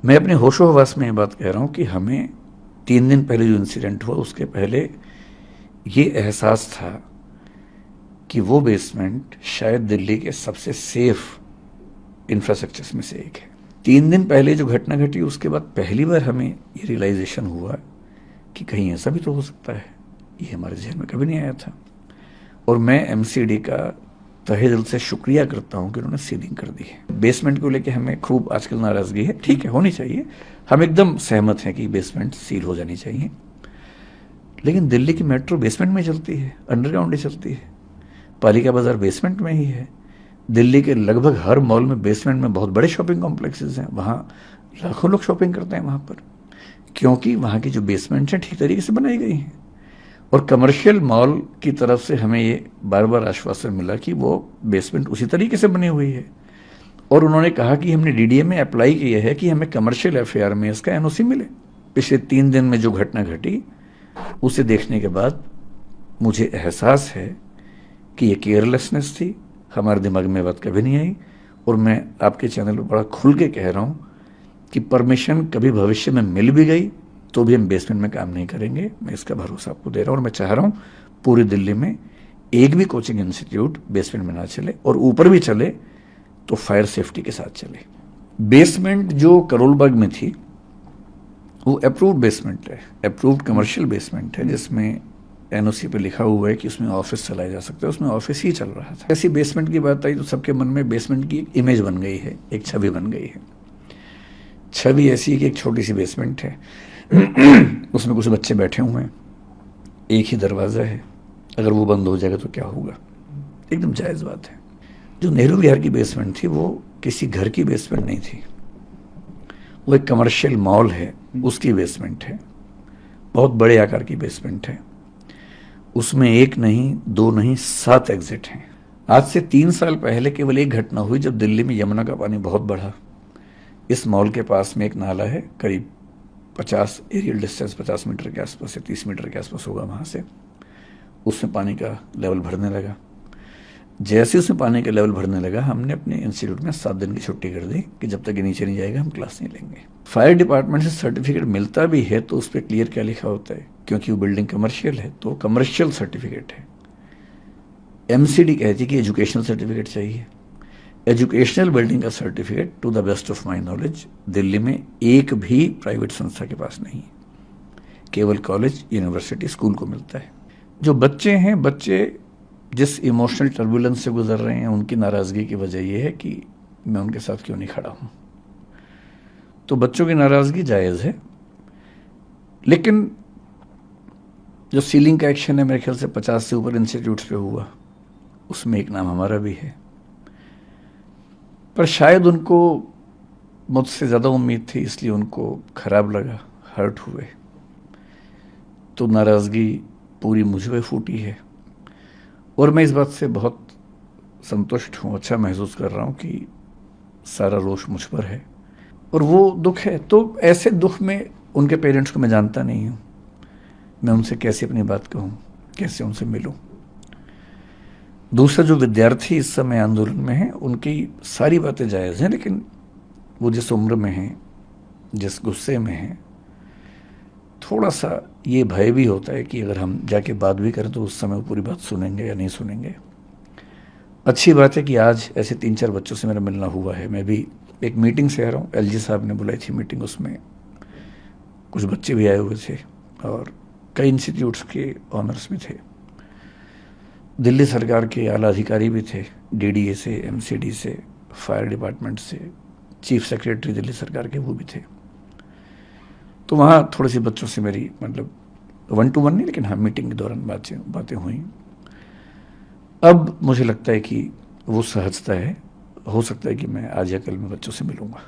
मैं अपने होशो हवास में ये बात कह रहा हूँ कि हमें 3 दिन पहले जो इंसिडेंट हुआ उसके पहले ये एहसास था कि वो बेसमेंट शायद दिल्ली के सबसे सेफ इंफ्रास्ट्रक्चर्स में से एक है। 3 दिन पहले जो घटना घटी उसके बाद पहली बार हमें ये रियलाइजेशन हुआ कि कहीं ऐसा भी तो हो सकता है। ये हमारे जहन में कभी नहीं आया था। और मैं एमसीडी का तहे दिल से शुक्रिया करता हूं कि उन्होंने सीलिंग कर दी है। बेसमेंट को लेके हमें खूब आजकल नाराजगी है, ठीक है, होनी चाहिए, हम एकदम सहमत हैं कि बेसमेंट सील हो जानी चाहिए, लेकिन दिल्ली की मेट्रो बेसमेंट में चलती है, अंडरग्राउंड ही चलती है। पालिका बाजार बेसमेंट में ही है। दिल्ली के लगभग हर मॉल में बेसमेंट में बहुत बड़े शॉपिंग कॉम्प्लेक्सेस हैं, वहाँ लाखों लोग शॉपिंग करते हैं वहाँ पर, क्योंकि वहाँ की जो बेसमेंट हैं ठीक तरीके से बनाई गई हैं। और कमर्शियल मॉल की तरफ से हमें ये बार बार आश्वासन मिला कि वो बेसमेंट उसी तरीके से बनी हुई है। और उन्होंने कहा कि हमने डीडीए में अप्लाई किया है कि हमें कमर्शियल एफएआर में इसका एनओसी मिले। पिछले 3 दिन में जो घटना घटी उसे देखने के बाद मुझे एहसास है कि ये केयरलेसनेस थी, हमारे दिमाग में बात कभी नहीं आई। और मैं आपके चैनल पर बड़ा खुल के कह रहा हूँ कि परमिशन कभी भविष्य में मिल भी गई तो भी हम बेसमेंट में काम नहीं करेंगे। मैं इसका भरोसा आपको दे रहा हूँ और मैं चाह रहा हूँ पूरी दिल्ली में एक भी कोचिंग इंस्टीट्यूट बेसमेंट में ना चले, और ऊपर भी चले तो फायर सेफ्टी के साथ चले। बेसमेंट जो करोल बाग में थी वो अप्रूव्ड बेसमेंट है, अप्रूव्ड कमर्शियल बेसमेंट है, जिसमें एनओसी पे लिखा हुआ है कि उसमें ऑफिस चलाया जा सकता है। उसमें ऑफिस ही चल रहा था। ऐसी बेसमेंट की बात आई तो सबके मन में बेसमेंट की एक इमेज बन गई है, एक छवि बन गई है। छवि ऐसी है कि एक छोटी सी बेसमेंट है, उसमें कुछ बच्चे बैठे हुए हैं, एक ही दरवाज़ा है, अगर वो बंद हो जाएगा तो क्या होगा। एकदम जायज़ बात है। जो नेहरू विहार की बेसमेंट थी वो किसी घर की बेसमेंट नहीं थी, वो एक कमर्शियल मॉल है, उसकी बेसमेंट है, बहुत बड़े आकार की बेसमेंट है। उसमें 1 नहीं 2 नहीं 7 एग्जिट हैं। आज से 3 साल पहले केवल एक घटना हुई जब दिल्ली में यमुना का पानी बहुत बढ़ा। इस मॉल के पास में एक नाला है, करीब 50 एरियल डिस्टेंस 50 मीटर के आसपास से 30 मीटर के आसपास होगा वहाँ से। उसमें पानी का लेवल बढ़ने लगा। जैसे उसमें पानी का लेवल बढ़ने लगा हमने अपने इंस्टीट्यूट में 7 दिन की छुट्टी कर दी कि जब तक ये नीचे नहीं जाएगा हम क्लास नहीं लेंगे। फायर डिपार्टमेंट से सर्टिफिकेट मिलता भी है तो उस पर क्लियर क्या लिखा होता है, क्योंकि वो बिल्डिंग कमर्शियल है तो कमर्शियल सर्टिफिकेट है। एमसीडी कहती है कि एजुकेशनल सर्टिफिकेट चाहिए। एजुकेशनल बिल्डिंग का certificate to the best of my knowledge Delhi में एक भी प्राइवेट संस्था के पास नहीं है, केवल कॉलेज, यूनिवर्सिटी, स्कूल को मिलता है। जो बच्चे हैं, बच्चे जिस इमोशनल टर्बुलेंस से गुजर रहे हैं, उनकी नाराज़गी की वजह यह है कि मैं उनके साथ क्यों नहीं खड़ा हूँ। तो बच्चों की नाराज़गी जायज़ है, लेकिन जो सीलिंग का एक्शन है मेरे ख्याल से 50 से ऊपर इंस्टीट्यूट्स पे हुआ, उसमें एक नाम हमारा भी है। पर शायद उनको मुझसे ज़्यादा उम्मीद थी, इसलिए उनको ख़राब लगा, हर्ट हुए, तो नाराज़गी पूरी मुझ पे फूटी है। और मैं इस बात से बहुत संतुष्ट हूँ, अच्छा महसूस कर रहा हूँ कि सारा रोष मुझ पर है और वो दुख है। तो ऐसे दुख में उनके पेरेंट्स को मैं जानता नहीं हूँ, मैं उनसे कैसे अपनी बात कहूँ, कैसे उनसे मिलूँ। दूसरा, जो विद्यार्थी इस समय आंदोलन में हैं, उनकी सारी बातें जायज़ हैं, लेकिन वो जिस उम्र में हैं, जिस गुस्से में हैं, थोड़ा सा ये भय भी होता है कि अगर हम जाके बात भी करें तो उस समय वो पूरी बात सुनेंगे या नहीं सुनेंगे। अच्छी बात है कि आज ऐसे 3-4 बच्चों से मेरा मिलना हुआ है। मैं भी एक मीटिंग से आ रहा हूँ, एलजी साहब ने बुलाई थी मीटिंग, उसमें कुछ बच्चे भी आए हुए थे और कई इंस्टीट्यूट्स के ऑनर्स भी थे, दिल्ली सरकार के आला अधिकारी भी थे, डीडीए से, एमसीडी से, फायर डिपार्टमेंट से, चीफ सेक्रेटरी दिल्ली सरकार के वो भी थे। तो वहाँ थोड़ी सी बच्चों से मेरी मतलब 1-to-1 नहीं, लेकिन हाँ मीटिंग के दौरान बातें हुई। अब मुझे लगता है कि वो सहजता है, हो सकता है कि मैं आज या कल में बच्चों से मिलूँगा।